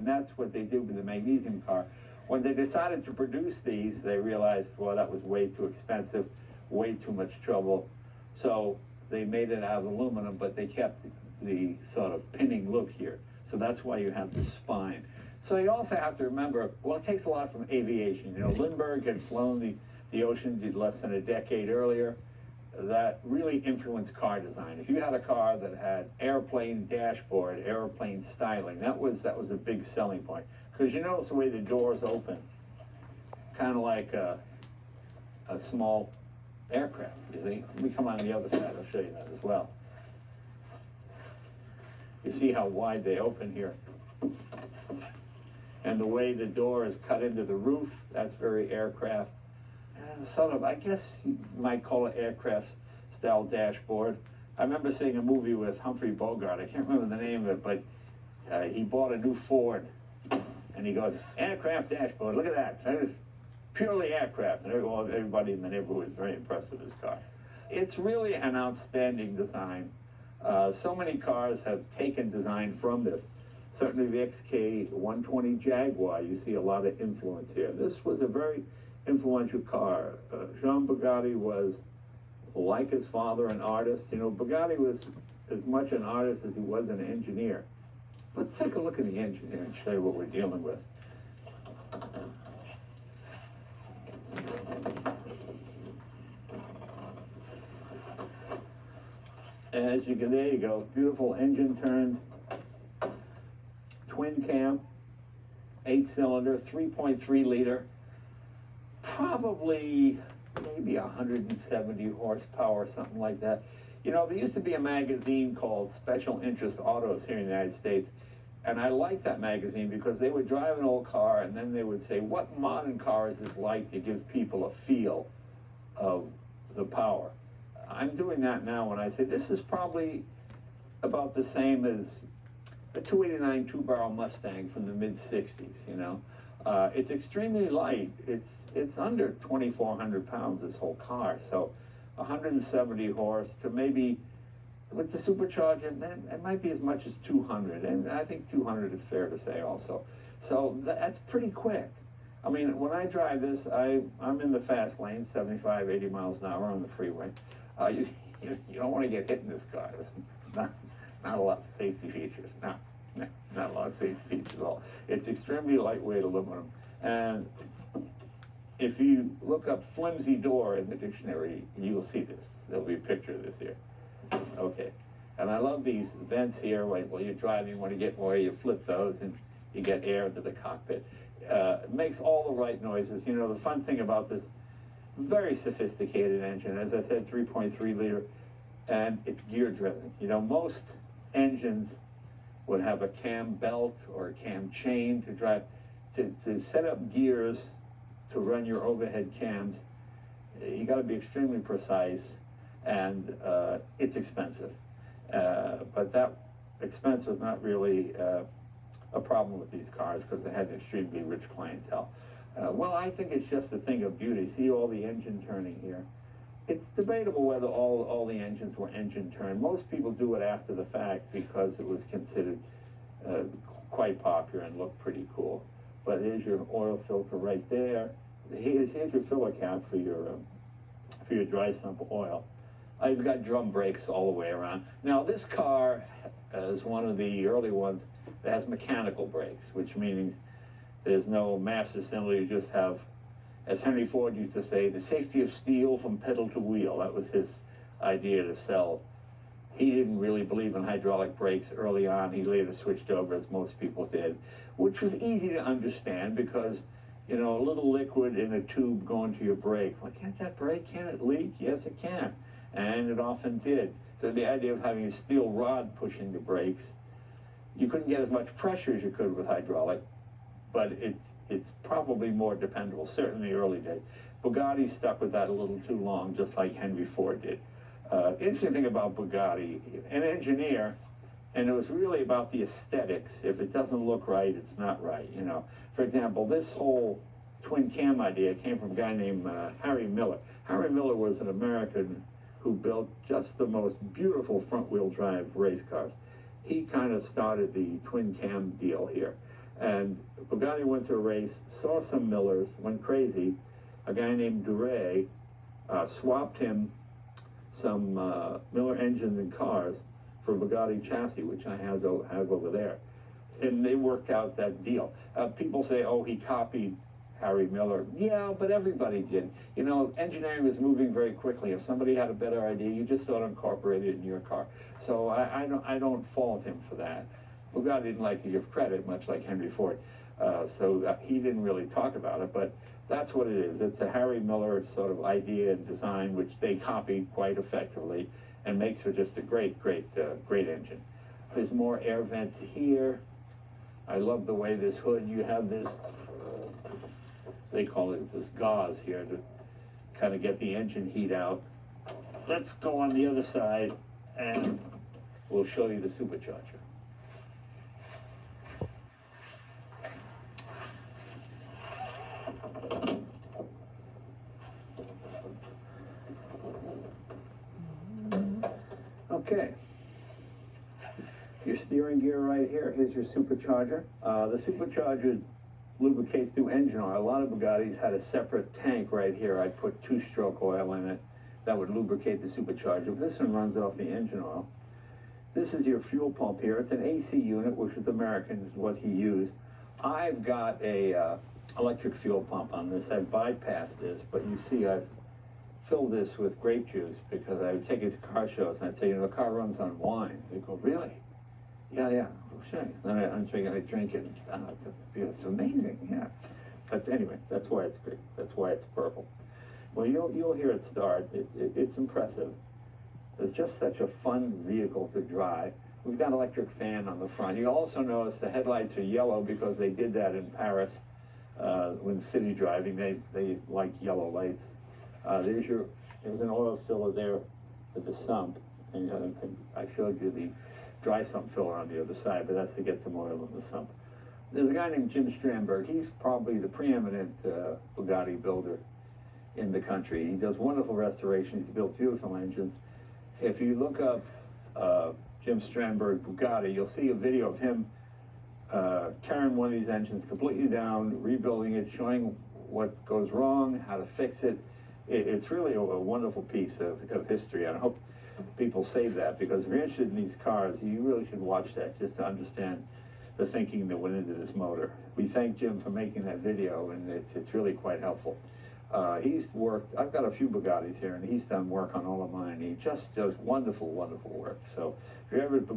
that's what they did with the magnesium car. When they decided to produce these, they realized, well, that was way too expensive, way too much trouble. So they made it out of aluminum, but they kept the sort of pinning look here. So that's why you have the spine. So you also have to remember, well, it takes a lot from aviation. You know, Lindbergh had flown the ocean less than a decade earlier. That really influenced car design. If you had a car that had airplane dashboard, airplane styling, that was a big selling point. Because you notice the way the doors open, kind of like a small aircraft, you see? Let me come on the other side, I'll show you that as well. You see how wide they open here. And the way the door is cut into the roof, that's very aircraft. Sort of, I guess you might call it aircraft style dashboard. I remember seeing a movie with Humphrey Bogart, I can't remember the name of it, but he bought a new Ford, and he goes, aircraft dashboard, look at that, that is purely aircraft. And everybody in the neighborhood was very impressed with this car. It's really an outstanding design. So many cars have taken design from this. Certainly the XK120 Jaguar, you see a lot of influence here. This was a very influential car. Jean Bugatti was, like his father, an artist. You know, Bugatti was as much an artist as he was an engineer. Let's take a look at the engine here and show you what we're dealing with. As you can, there you go, beautiful engine turned, twin cam, 8-cylinder, 3.3 liter, probably maybe 170 horsepower, something like that. You know, there used to be a magazine called Special Interest Autos here in the United States, and I liked that magazine because they would drive an old car and then they would say, what modern car is this like, to give people a feel of the power. I'm doing that now when I say this is probably about the same as a 289 two-barrel Mustang from the mid-60s, you know. It's extremely light. It's under 2,400 pounds, this whole car. So 170 horse to maybe, with the supercharger, man, it might be as much as 200. And I think 200 is fair to say also. So that's pretty quick. I mean, when I drive this, I'm in the fast lane, 75, 80 miles an hour on the freeway. You don't want to get hit in this car. There's not a lot of safety features. No, not a lot of safety features at all. It's extremely lightweight aluminum. And if you look up flimsy door in the dictionary, you will see this. There'll be a picture of this here. Okay. And I love these vents here. While you're driving, you want to get more, you flip those and you get air into the cockpit. It makes all the right noises. You know, the fun thing about this very sophisticated engine, as I said, 3.3 liter, and it's gear driven. You know, most engines would have a cam belt or a cam chain to drive, to set up gears to run your overhead cams. You got to be extremely precise, and it's expensive. But that expense was not really a problem with these cars because they had an extremely rich clientele. Well, I think it's just a thing of beauty. See all the engine turning here. It's debatable whether all the engines were engine turned. Most people do it after the fact because it was considered quite popular and looked pretty cool. But here's your oil filter right there. Here's your filler cap for your dry sump oil. I've got drum brakes all the way around. Now this car is one of the early ones that has mechanical brakes, which means there's no master cylinder. You just have, as Henry Ford used to say, the safety of steel from pedal to wheel. That was his idea to sell. He didn't really believe in hydraulic brakes early on. He later switched over, as most people did, which was easy to understand because, you know, a little liquid in a tube going to your brake. Well, can't that brake? Can it leak? Yes, it can. And it often did. So the idea of having a steel rod pushing the brakes, you couldn't get as much pressure as you could with hydraulic, but it's probably more dependable, certainly in the early days. Bugatti stuck with that a little too long, just like Henry Ford did. Interesting thing about Bugatti, an engineer, and it was really about the aesthetics. If it doesn't look right, it's not right, you know. For example, this whole twin cam idea came from a guy named Harry Miller. Harry Miller was an American who built just the most beautiful front-wheel drive race cars. He kind of started the twin cam deal here. And Bugatti went to a race, saw some Millers, went crazy. A guy named Duray swapped him some Miller engines and cars for Bugatti chassis, which I have over there. And they worked out that deal. People say, oh, he copied Harry Miller. Yeah, but everybody did. You know, engineering was moving very quickly. If somebody had a better idea, you just ought to incorporate it in your car. So I don't fault him for that. Bugatti didn't like to give credit, much like Henry Ford. So he didn't really talk about it, but that's what it is. It's a Harry Miller sort of idea and design, which they copied quite effectively and makes for just a great engine. There's more air vents here. I love the way this hood, you have this, they call it this gauze here to kind of get the engine heat out. Let's go on the other side and we'll show you the supercharger. Okay, your steering gear right here. Here's your supercharger. The supercharger lubricates through engine oil. A lot of Bugattis had a separate tank right here. I put 2-stroke oil in it that would lubricate the supercharger. This one runs off the engine oil. This is your fuel pump here. It's an AC unit, which is American, is what he used. I've got a electric fuel pump on this. I've bypassed this, but you see I've filled this with grape juice because I would take it to car shows and I'd say, you know, the car runs on wine. They'd go, really? Yeah, oh, sure. Then I drink it, and it's amazing, yeah. But anyway, that's why it's great. That's why it's purple. Well, you'll hear it start. It's impressive. It's just such a fun vehicle to drive. We've got electric fan on the front. You'll also notice the headlights are yellow because they did that in Paris when city driving. They like yellow lights. There's an oil filler there for the sump, and I showed you the dry sump filler on the other side, but that's to get some oil in the sump. There's a guy named Jim Strandberg. He's probably the preeminent Bugatti builder in the country. He does wonderful restorations. He built beautiful engines. If you look up Jim Strandberg Bugatti, you'll see a video of him tearing one of these engines completely down, rebuilding it, showing what goes wrong, how to fix it. It's really a wonderful piece of history, and I hope people save that, because if you're interested in these cars, you really should watch that just to understand the thinking that went into this motor. We thank Jim for making that video, and it's really quite helpful. He's worked, I've got a few Bugattis here, and he's done work on all of mine. He just does wonderful work. So if you're ever at